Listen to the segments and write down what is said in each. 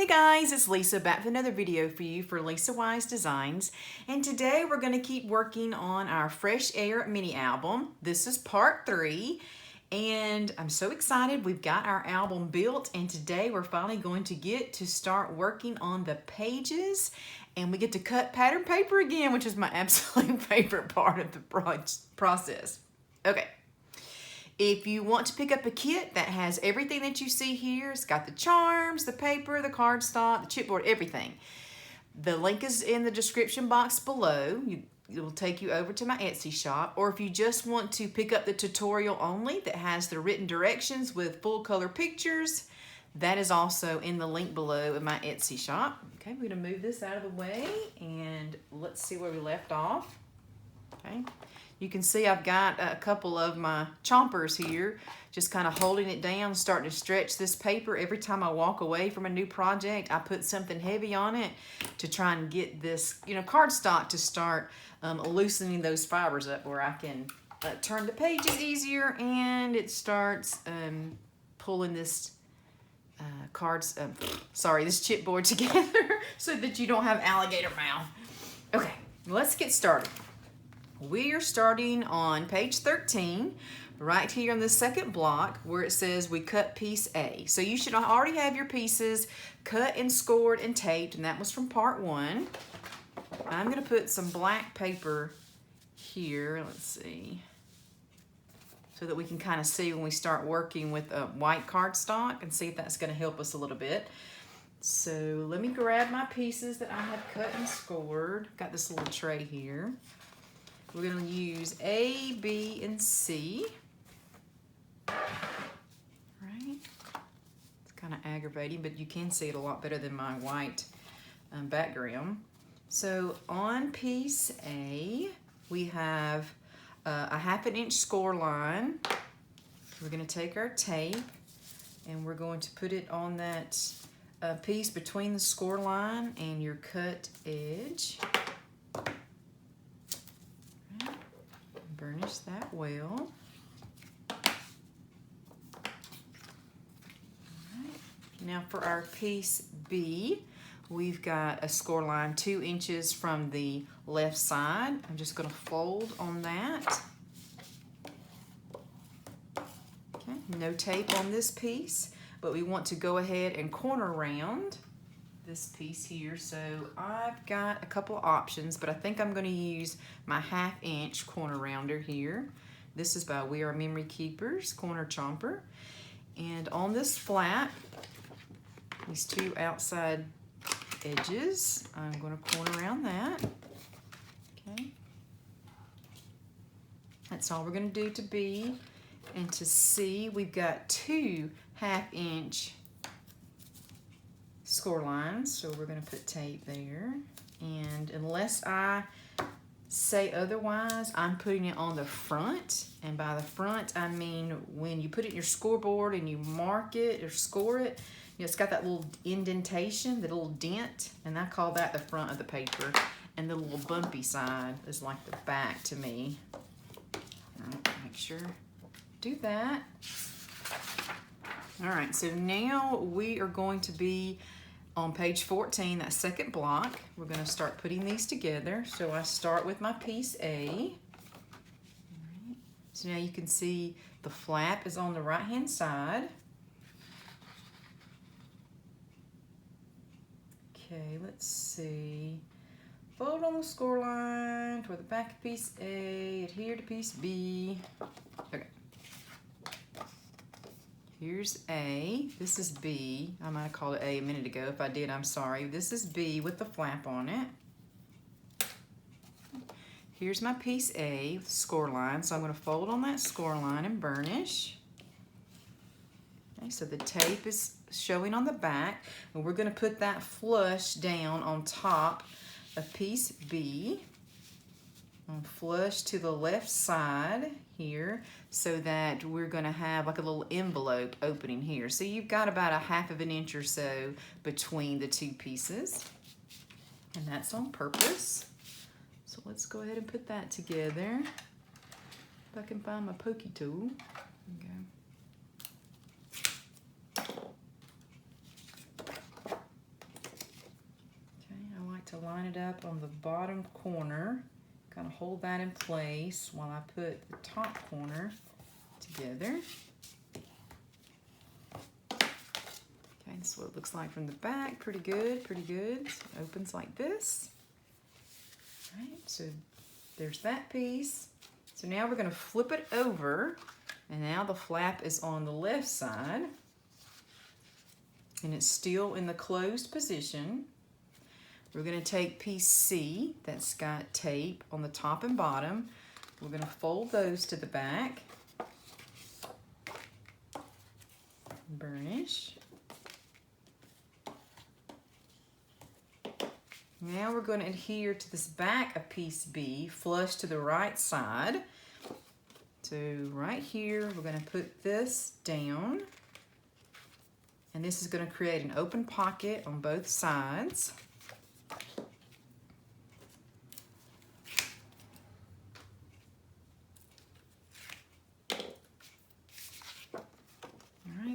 Hey guys, it's Lisa back with another video for you for Lisa Wise Designs. And today we're going to keep working on our Fresh Air mini album. This is part 3 and I'm so excited. We've got our album built and today we're finally going to get to start working on the pages and we get to cut pattern paper again, which is my absolute favorite part of the process. Okay. If you want to pick up a kit that has everything that you see here, it's got the charms, the paper, the cardstock, the chipboard, everything. The link is in the description box below. It will take you over to my Etsy shop. Or if you just want to pick up the tutorial only that has the written directions with full color pictures, that is also in the link below in my Etsy shop. Okay, we're gonna move this out of the way and let's see where we left off. Okay. You can see I've got a couple of my chompers here, just kind of holding it down, starting to stretch this paper. Every time I walk away from a new project, I put something heavy on it to try and get this, cardstock to start loosening those fibers up where I can turn the pages easier and it starts pulling this this chipboard together so that you don't have alligator mouth. Okay, let's get started. We are starting on page 13, right here on the second block where it says we cut piece A. So you should already have your pieces cut and scored and taped, and that was from part 1. I'm going to put some black paper here, let's see, so that we can kind of see when we start working with white cardstock and see if that's going to help us a little bit. So let me grab my pieces that I have cut and scored. Got this little tray here. We're going to use A, B, and C. Right? It's kind of aggravating, but you can see it a lot better than my white background. So on piece A, we have a 1/2 inch score line. We're going to take our tape and we're going to put it on that piece between the score line and your cut edge. Burnish that well. Right. Now for our piece B, we've got a score line 2 inches from the left side. I'm just going to fold on that. Okay, no tape on this piece, but we want to go ahead and corner round this piece here. So I've got a couple of options, but I think I'm going to use my 1/2 inch corner rounder here. This is by We Are Memory Keepers Corner Chomper. And on this flap, these 2 outside edges, I'm going to corner around that. Okay. That's all we're going to do to B. And to C, we've got 2 1/2 inch score lines, so we're going to put tape there, and unless I say otherwise, I'm putting it on the front, and by the front I mean when you put it in your scoreboard and you mark it or score it, it's got that little indentation, the little dent, and I call that the front of the paper, and the little bumpy side is like the back to me. Make sure do that. All right, so now we are going to be on page 14, that second block. We're going to start putting these together. So I start with my piece A. Right. So now you can see the flap is on the right-hand side. Okay, let's see. Fold on the score line toward the back of piece A, adhere to piece B. Okay. Here's A, this is B. I might have called it A a minute ago. If I did, I'm sorry. This is B with the flap on it. Here's my piece A with the score line. So I'm going to fold on that score line and burnish. Okay, so the tape is showing on the back, and we're going to put that flush down on top of piece B. Flush to the left side here so that we're going to have like a little envelope opening here. So you've got about a 1/2 inch or so between the 2 pieces, and that's on purpose. So let's go ahead and put that together. If I can find my pokey tool. Okay. line it up on the bottom corner. Kind of hold that in place while I put the top corner together. Okay, this is what it looks like from the back. Pretty good, pretty good. So it opens like this. All right, so there's that piece. So now we're going to flip it over, and now the flap is on the left side, and it's still in the closed position. We're going to take piece C that's got tape on the top and bottom. We're going to fold those to the back. Burnish. Now we're going to adhere to this back of piece B, flush to the right side. So right here, we're going to put this down. And this is going to create an open pocket on both sides.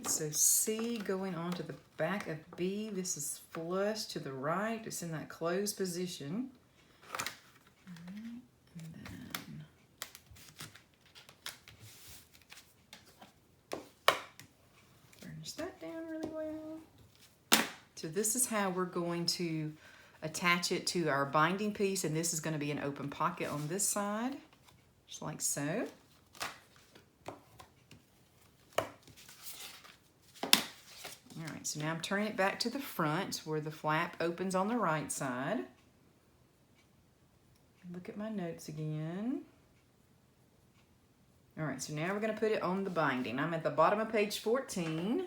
So C going onto the back of B. This is flush to the right. It's in that closed position. And then burnish that down really well. So this is how we're going to attach it to our binding piece, and this is going to be an open pocket on this side, just like so. Alright, so now I'm turning it back to the front where the flap opens on the right side. Look at my notes again. Alright, so now we're going to put it on the binding. I'm at the bottom of page 14.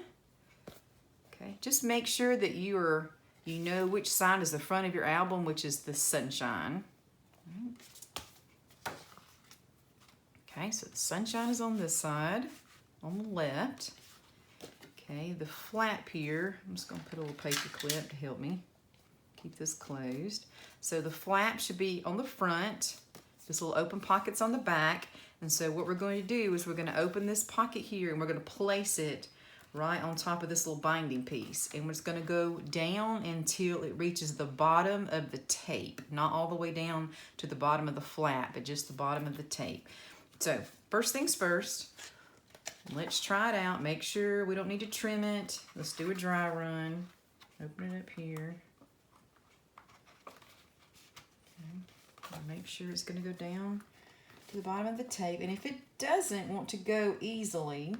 Okay, just make sure that you know which side is the front of your album, which is the sunshine. Okay, so the sunshine is on this side, on the left. Okay, the flap here, I'm just going to put a little paper clip to help me keep this closed. So the flap should be on the front, this little open pocket's on the back, and so what we're going to do is we're going to open this pocket here and we're going to place it right on top of this little binding piece. And it's going to go down until it reaches the bottom of the tape, not all the way down to the bottom of the flap, but just the bottom of the tape. So first things first, let's try it out. Make sure we don't need to trim it. Let's do a dry run. Open it up here. Okay. Make sure it's going to go down to the bottom of the tape. And if it doesn't want to go easily,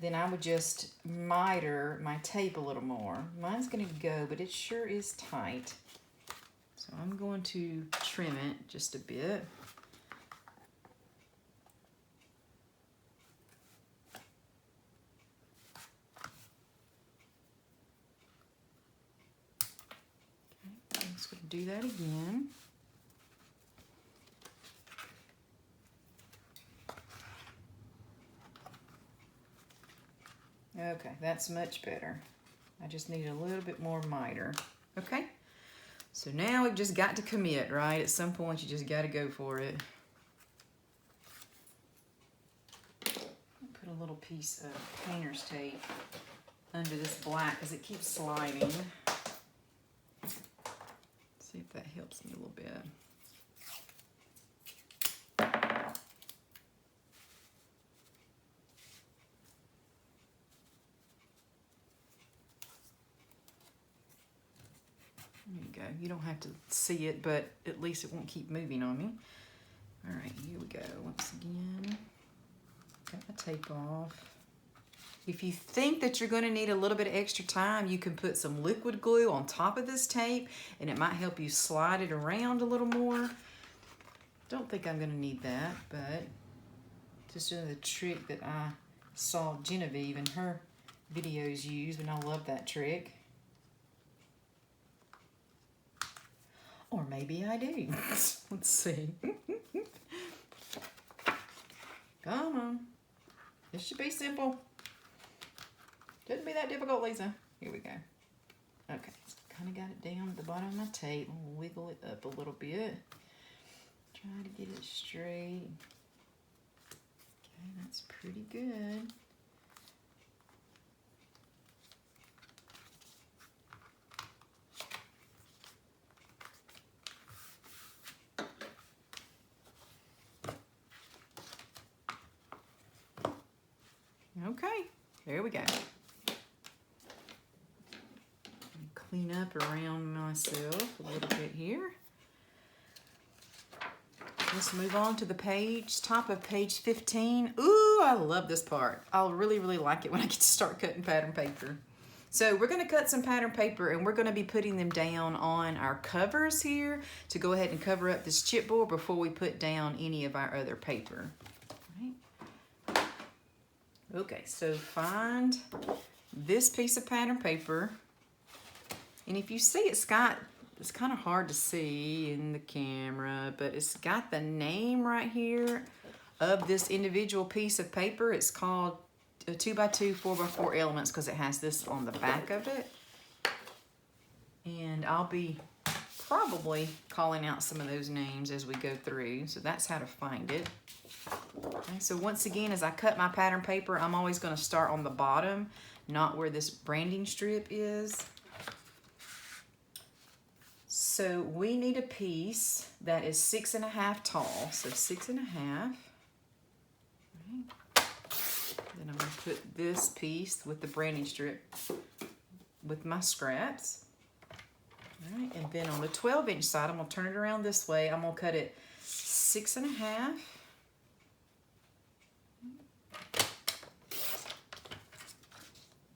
then I would just miter my tape a little more. Mine's going to go, but it sure is tight. So I'm going to trim it just a bit. Do that again. Okay, that's much better. I just need a little bit more miter. Okay, so now we've just got to commit, right? At some point, you just got to go for it. Put a little piece of painter's tape under this black because it keeps sliding. See if that helps me a little bit. There you go. You don't have to see it, but at least it won't keep moving on me. All right, here we go. Once again, got my tape off. If you think that you're going to need a little bit of extra time, you can put some liquid glue on top of this tape, and it might help you slide it around a little more. Don't think I'm going to need that, but just another trick that I saw Genevieve in her videos use, and I love that trick. Or maybe I do. Let's see. Come on. This should be simple. Shouldn't be that difficult, Lisa. Here we go. Okay, so kind of got it down at the bottom of my tape. I'll wiggle it up a little bit. Try to get it straight. Okay, that's pretty good. Okay, there we go. Clean up around myself a little bit here. Let's move on to the page, top of page 15. Ooh, I love this part. I'll really, really like it when I get to start cutting pattern paper. So we're going to cut some pattern paper and we're going to be putting them down on our covers here to go ahead and cover up this chipboard before we put down any of our other paper. Right. Okay, so find this piece of pattern paper. And if you see it's kind of hard to see in the camera, but it's got the name right here of this individual piece of paper. It's called a 2x2 4x4 elements because it has this on the back of it. And I'll be probably calling out some of those names as we go through. So that's how to find it. Okay, so once again, as I cut my pattern paper, I'm always going to start on the bottom, not where this branding strip is. So we need a piece that is 6.5 tall. So 6.5. Right. Then I'm going to put this piece with the branding strip with my scraps. All right. And then on the 12-inch side, I'm going to turn it around this way. I'm going to cut it 6.5.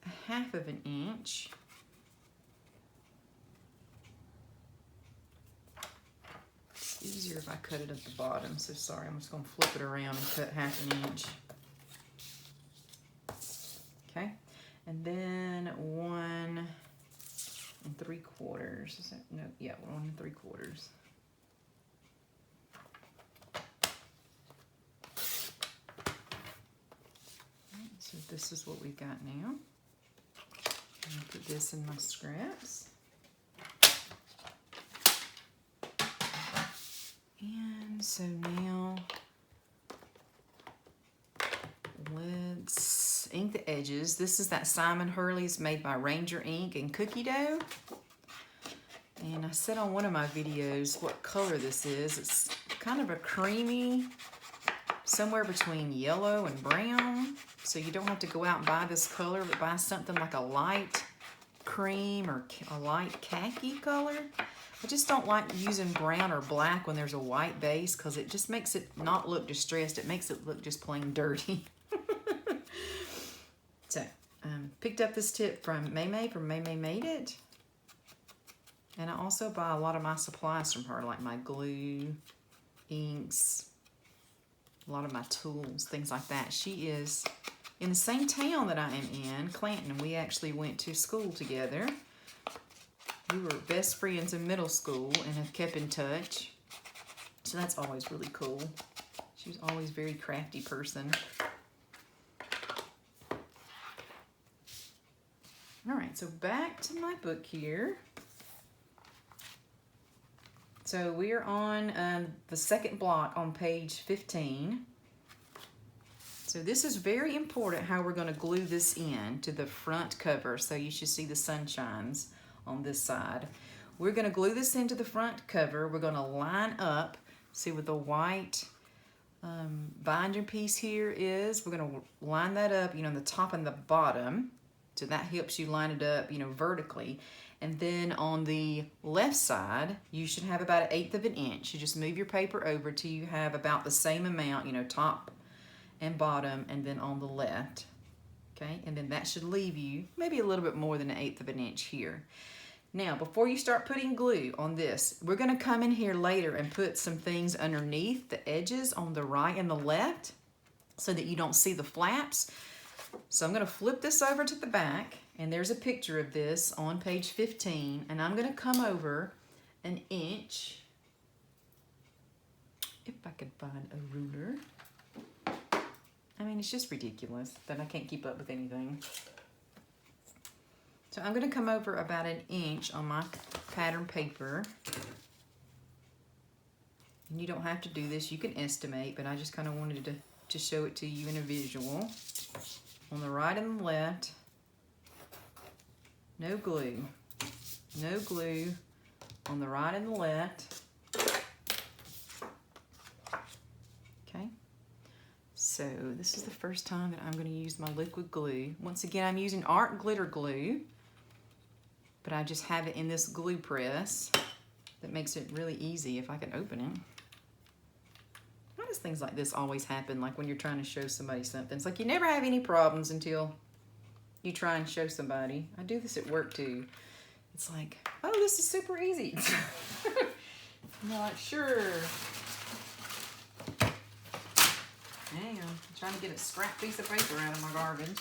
A 1/2 inch. Easier if I cut it at the bottom, so sorry, I'm just going to flip it around and cut 1/2 inch. Okay, and then 1 3/4. Is that, no, yeah, 1 3/4. So this is what we've got now. I'm going to put this in my scraps. And so now let's ink the edges. This is that Simon Hurley's made by Ranger Ink and Cookie Dough. And I said on one of my videos what color this is. It's kind of a creamy, somewhere between yellow and brown. So you don't have to go out and buy this color, but buy something like a light cream or a light khaki color. I just don't like using brown or black when there's a white base because it just makes it not look distressed. It makes it look just plain dirty. So, picked up this tip from Maymay Made It. And I also buy a lot of my supplies from her, like my glue, inks, a lot of my tools, things like that. She is in the same town that I am in, Clanton. We actually went to school together. We were best friends in middle school and have kept in touch. So that's always really cool. She was always a very crafty person. All right, so back to my book here. So we are on the second block on page 15. So this is very important how we're going to glue this in to the front cover. So you should see the sunshines on this side. We're going to glue this into the front cover. We're going to line up, see what the white binder piece here is. We're going to line that up, on the top and the bottom. So that helps you line it up, vertically. And then on the left side, you should have about 1/8 inch. You just move your paper over till you have about the same amount, top and bottom, and then on the left. Okay, and then that should leave you maybe a little bit more than 1/8 inch here. Now, before you start putting glue on this, we're gonna come in here later and put some things underneath the edges on the right and the left so that you don't see the flaps. So I'm gonna flip this over to the back, and there's a picture of this on page 15, and I'm gonna come over 1 inch, if I could find a ruler. I mean, it's just ridiculous that I can't keep up with anything. So I'm going to come over about 1 inch on my pattern paper. And you don't have to do this. You can estimate, but I just kind of wanted to show it to you in a visual. On the right and the left, no glue. No glue on the right and the left. Okay. So this is the first time that I'm going to use my liquid glue. Once again, I'm using Art Glitter Glue, but I just have it in this glue press that makes it really easy if I can open it. Why does things like this always happen, like when you're trying to show somebody something? It's like you never have any problems until you try and show somebody. I do this at work too. It's like, oh, this is super easy. I'm like, sure. Hang on, I'm trying to get a scrap piece of paper out of my garbage.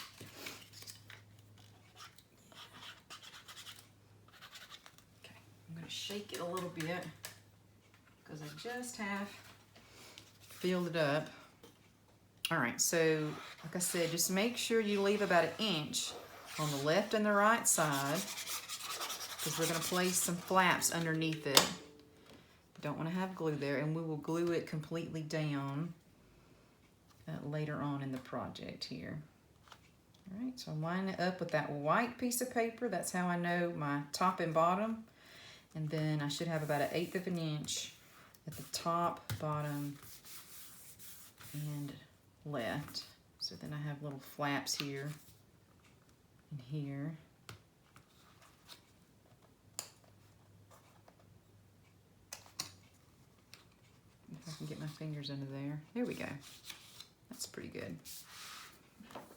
Okay, I'm gonna shake it a little bit because I just have filled it up. All right, so like I said, just make sure you leave about 1 inch on the left and the right side because we're gonna place some flaps underneath it. Don't wanna have glue there, and we will glue it completely down later on in the project here. All right, so I'm lining it up with that white piece of paper. That's how I know my top and bottom. And then I should have about 1/8 of an inch at the top, bottom, and left. So then I have little flaps here and here. If I can get my fingers under there. There we go. That's pretty good.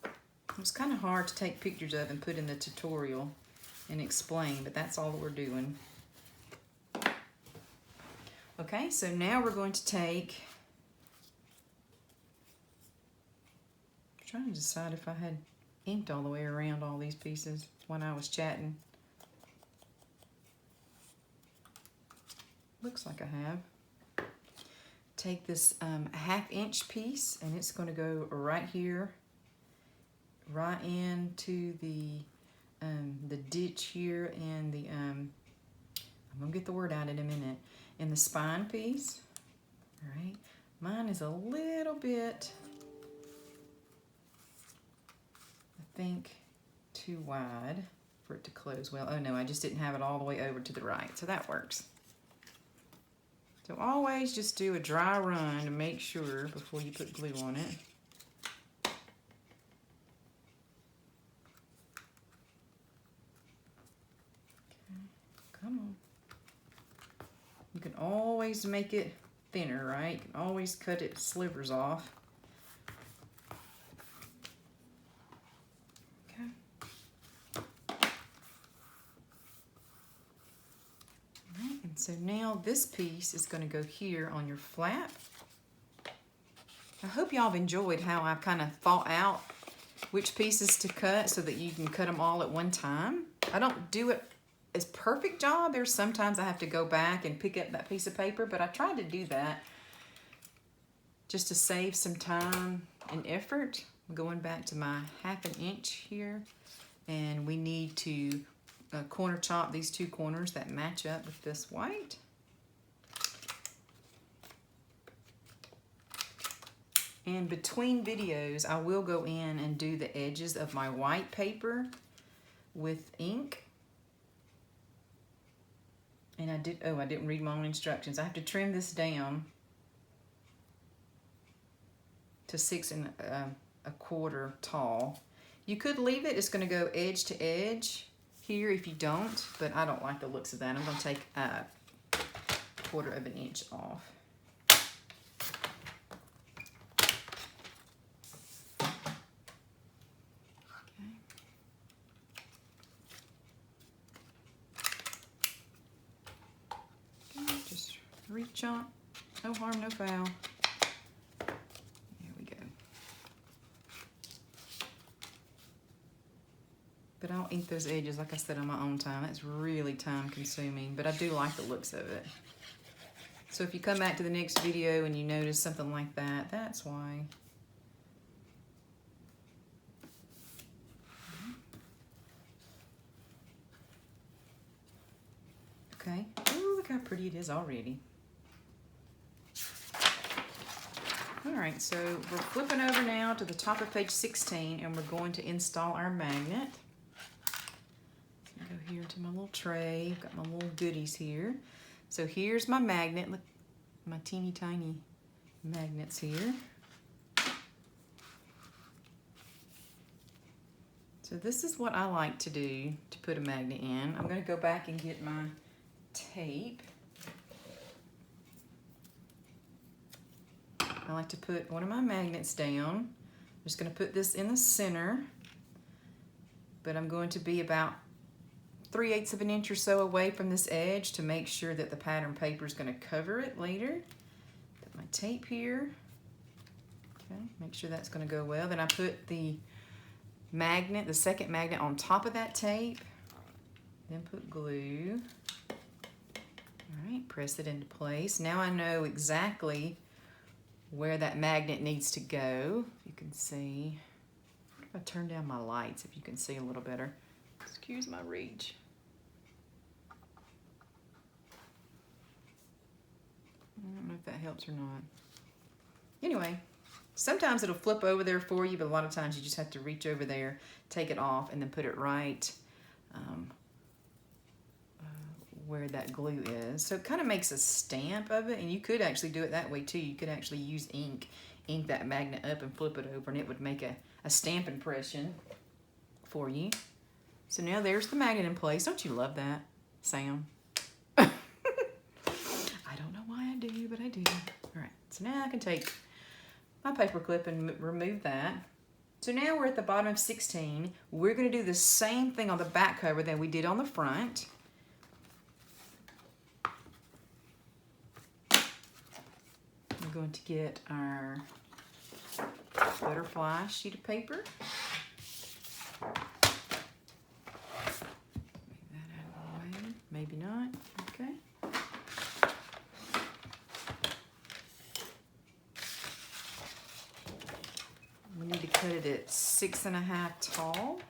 It was kind of hard to take pictures of and put in the tutorial and explain, but that's all that we're doing. Okay, so now we're going to take, I'm trying to decide if I had inked all the way around all these pieces when I was chatting. Looks like I have. Take this 1/2 inch piece, and it's going to go right here, right into the ditch here, and the I'm gonna get the word out in a minute. In the spine piece. All right, mine is a little bit, I think, too wide for it to close well. Oh no, I just didn't have it all the way over to the right, so that works. So always just do a dry run to make sure before you put glue on it. Okay, come on. You can always make it thinner, right? You can always cut it slivers off. So now this piece is going to go here on your flap. I hope y'all have enjoyed how I've kind of thought out which pieces to cut so that you can cut them all at one time. I don't do it as perfect job. There's sometimes I have to go back and pick up that piece of paper, but I tried to do that just to save some time and effort. I'm going back to my 1/2 inch here, and we need to corner chop these 2 corners that match up with this white. And between videos, I will go in and do the edges of my white paper with ink. And I didn't read my own instructions. I have to trim this down to 6 1/4 tall. You could leave it. It's going to go edge to edge here if you don't, but I don't like the looks of that. I'm going to take 1/4 of an inch off. Okay, just reach on. No harm, no foul. But I'll ink those edges, like I said, on my own time. That's really time consuming, but I do like the looks of it. So if you come back to the next video and you notice something like that, that's why. Okay, ooh, look how pretty it is already. All right, so we're flipping over now to the top of page 16, and we're going to install our magnet. Go here to my little tray. I've got my little goodies here. So here's my magnet. Look, my teeny tiny magnets here. So this is what I like to do to put a magnet in. I'm going to go back and get my tape. I like to put one of my magnets down. I'm just going to put this in the center, but I'm going to be about 3/8 of an inch or so away from this edge to make sure that the pattern paper is going to cover it later. Put my tape here. Okay, make sure that's going to go well. Then I put the magnet, the second magnet, on top of that tape. Then put glue. All right, press it into place. Now I know exactly where that magnet needs to go. You can see, if I turn down my lights, if you can see a little better. Excuse my reach. I don't know if that helps or not. Anyway, sometimes it'll flip over there for you, but a lot of times you just have to reach over there, take it off, and then put it right where that glue is. So it kind of makes a stamp of it, and you could actually do it that way too. You could actually use ink that magnet up and flip it over, and it would make a stamp impression for you. So now there's the magnet in place. Don't you love that, Sam? I don't know why I do, but I do. All right, so now I can take my paper clip and remove that. So now we're at the bottom of 16. We're going to do the same thing on the back cover that we did on the front. We're going to get our butterfly sheet of paper. Move that out of the way. Maybe not. Okay. We need to cut it at 6.5 tall.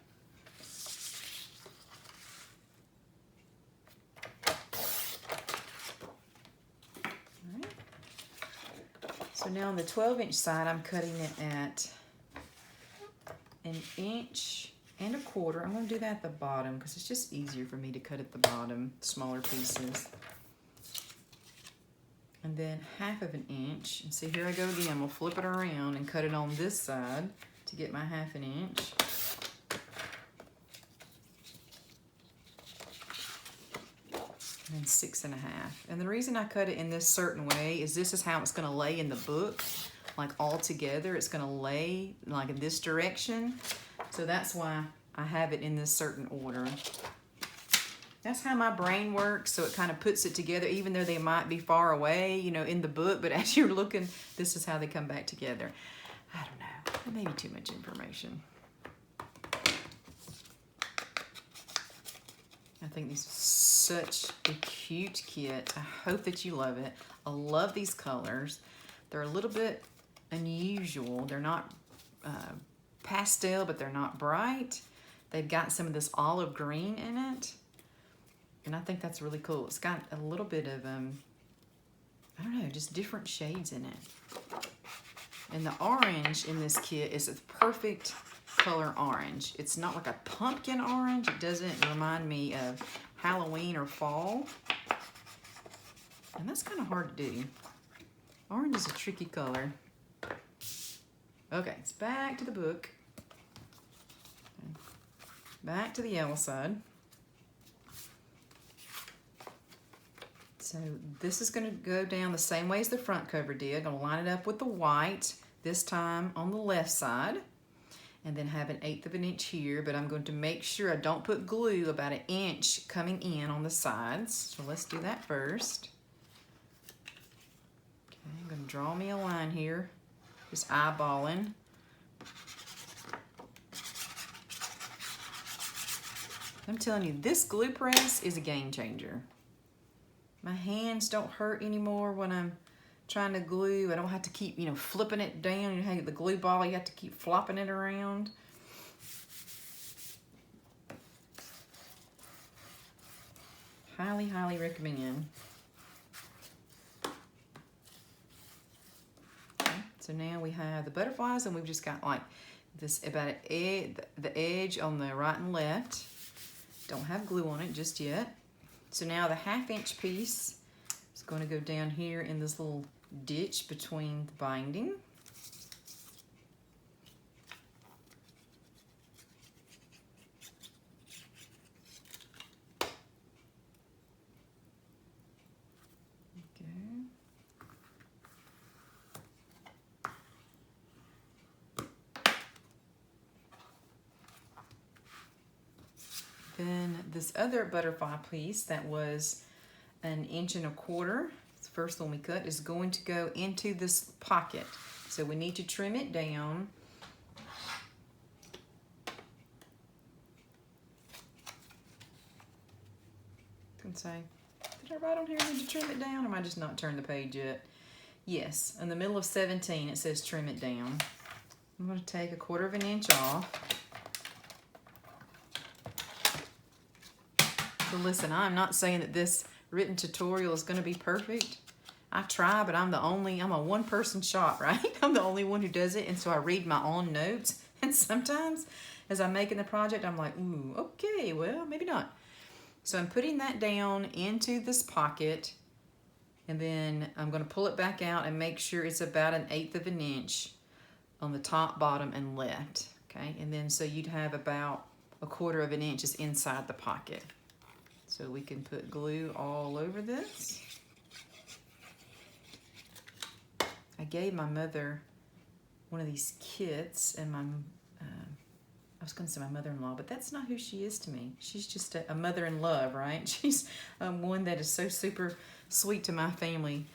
Alright. So now on the 12-inch side, I'm cutting it at 1.25 inches. I'm going to do that at the bottom because it's just easier for me to cut at the bottom, smaller pieces. And then 1/2 inch. And see, here I go again. We'll flip it around and cut it on this side to get my 1/2 inch. And 6.5. And the reason I cut it in this certain way is this is how it's going to lay in the book, like all together. It's going to lay like in this direction. So that's why I have it in this certain order. That's how my brain works, so it kind of puts it together, even though they might be far away, you know, in the book, but as you're looking, this is how they come back together. I don't know, maybe too much information. I think this is such a cute kit. I hope that you love it. I love these colors. They're a little bit unusual. They're not pastel, but they're not bright. They've got some of this olive green in it. And I think that's really cool. It's got a little bit of, I don't know, just different shades in it. And the orange in this kit is a perfect color orange. It's not like a pumpkin orange. It doesn't remind me of Halloween or fall. And that's kind of hard to do. Orange is a tricky color. Okay, it's back to the book. Back to the yellow side. So this is going to go down the same way as the front cover did. I'm going to line it up with the white, this time on the left side, and then have 1/8 inch here, but I'm going to make sure I don't put glue about 1 inch coming in on the sides. So let's do that first. Okay, I'm going to draw me a line here, just eyeballing. I'm telling you, this glue press is a game changer. My hands don't hurt anymore when I'm trying to glue. I don't have to keep, you know, flipping it down. You know, the glue ball, you have to keep flopping it around. Highly, highly recommend. Okay, so now we have the butterflies, and we've just got like this about the edge on the right and left. Don't have glue on it just yet. So now the 1/2 inch piece is going to go down here in this little ditch between the binding. Then this other butterfly piece that was 1.25 inches, the first one we cut, is going to go into this pocket. So we need to trim it down. Can say, did I write on here need to trim it down, or am I just not turned the page yet? Yes, in the middle of 17 it says trim it down. I'm going to take 1/4 inch off. So listen, I'm not saying that this written tutorial is going to be perfect. I try, but I'm a one-person shop, right? I'm the only one who does it, and so I read my own notes. And sometimes, as I'm making the project, I'm like, ooh, okay, well, maybe not. So I'm putting that down into this pocket, and then I'm going to pull it back out and make sure it's about 1/8 inch on the top, bottom, and left. Okay, and then so you'd have about 1/4 inch is inside the pocket. So we can put glue all over this. I gave my mother one of these kits, and I was going to say my mother-in-law, but that's not who she is to me. She's just a mother-in-love, right? She's one that is so super sweet to my family,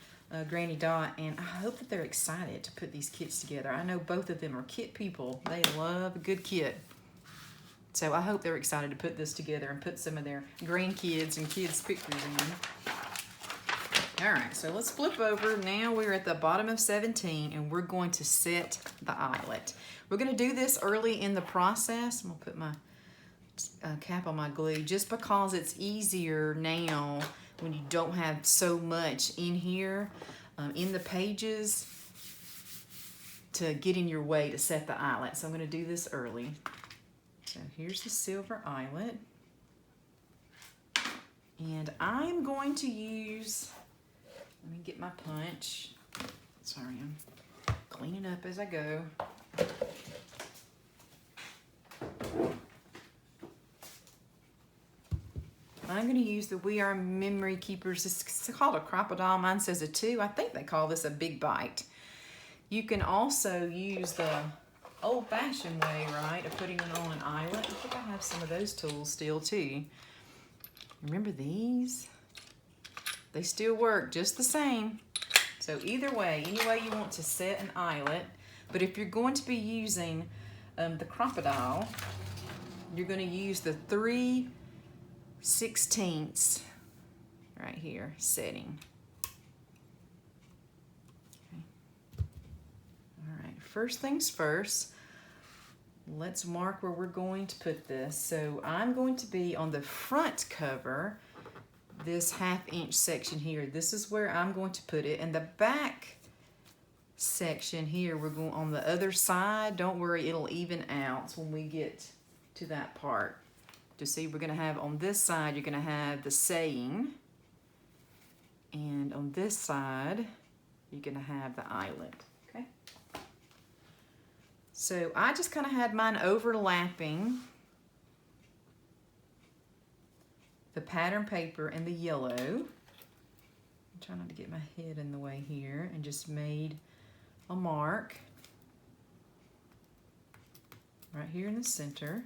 Granny Dot, and I hope that they're excited to put these kits together. I know both of them are kit people. They love a good kit. So I hope they're excited to put this together and put some of their grandkids and kids' pictures in. All right, so let's flip over. Now we're at the bottom of 17, and we're going to set the eyelet. We're going to do this early in the process. I'm going to put my cap on my glue just because it's easier now when you don't have so much in here, in the pages, to get in your way to set the eyelet. So I'm going to do this early. So here's the silver eyelet. And I'm going to use... Let me get my punch. Sorry, I'm cleaning up as I go. I'm going to use the We Are Memory Keepers. It's called a crocodile. Mine says a 2. I think they call this a big bite. You can also use the old-fashioned way, right, of putting it on an eyelet. I think I have some of those tools still, too. Remember these? They still work just the same. So either way, any way you want to set an eyelet, but if you're going to be using the crocodile, you're going to use the 3/16 right here setting. Okay. All right, first things first, let's mark where we're going to put this. So I'm going to be on the front cover, this 1/2 inch section here. This is where I'm going to put it. And the back section here, we're going on the other side. Don't worry, it'll even out when we get to that part. To see, we're going to have on this side, you're going to have the saying. And on this side, you're going to have the eyelet. Okay? So I just kind of had mine overlapping the pattern paper and the yellow. I'm trying not to get my head in the way here, and just made a mark right here in the center.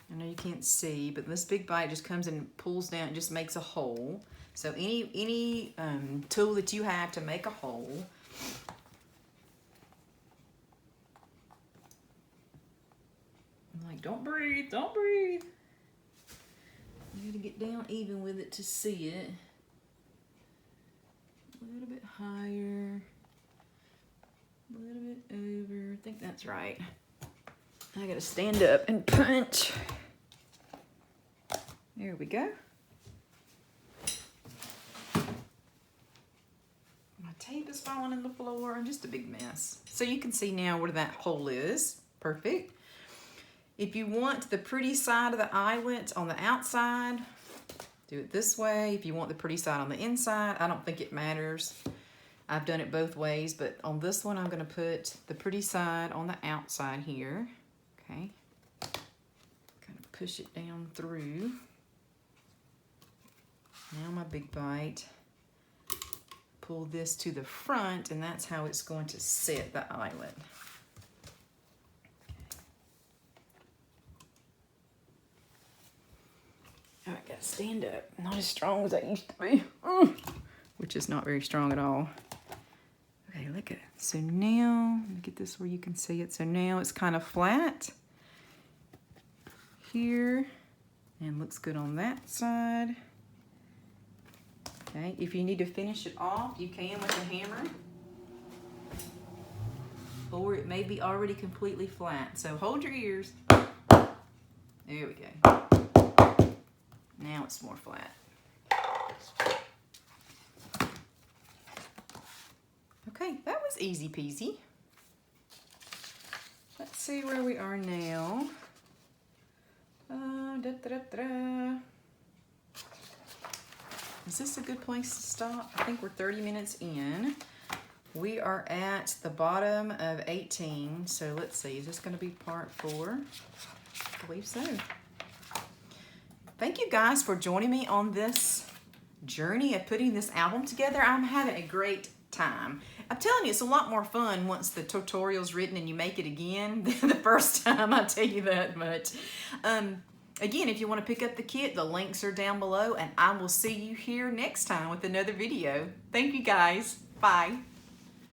I know you can't see, but this big bite just comes and pulls down, it just makes a hole. So any tool that you have to make a hole. I'm like, don't breathe, don't breathe. You gotta get down even with it to see it. A little bit higher, a little bit over. I think that's right. I gotta stand up and punch. There we go. My tape is falling in the floor and just a big mess. So you can see now where that hole is. Perfect. If you want the pretty side of the eyelet on the outside, do it this way. If you want the pretty side on the inside, I don't think it matters. I've done it both ways, but on this one, I'm gonna put the pretty side on the outside here. Okay. Kind of push it down through. Now my big bite. Pull this to the front, and that's how it's going to set the eyelet. stand up. Not as strong as I used to be. Which is not very strong at all. Okay, look at it. So now, let me get this where you can see it. So now it's kind of flat here and looks good on that side. Okay, if you need to finish it off, you can with a hammer. Or it may be already completely flat. So hold your ears. There we go. Now it's more flat. Okay, that was easy peasy. Let's see where we are now. Is this a good place to stop? I think we're 30 minutes in. We are at the bottom of 18. So let's see, is this going to be part 4? I believe so. Thank you guys for joining me on this journey of putting this album together. I'm having a great time. I'm telling you, it's a lot more fun once the tutorial's written and you make it again than the first time, I'll tell you that much. Again, if you want to pick up the kit, the links are down below, and I will see you here next time with another video. Thank you guys. Bye.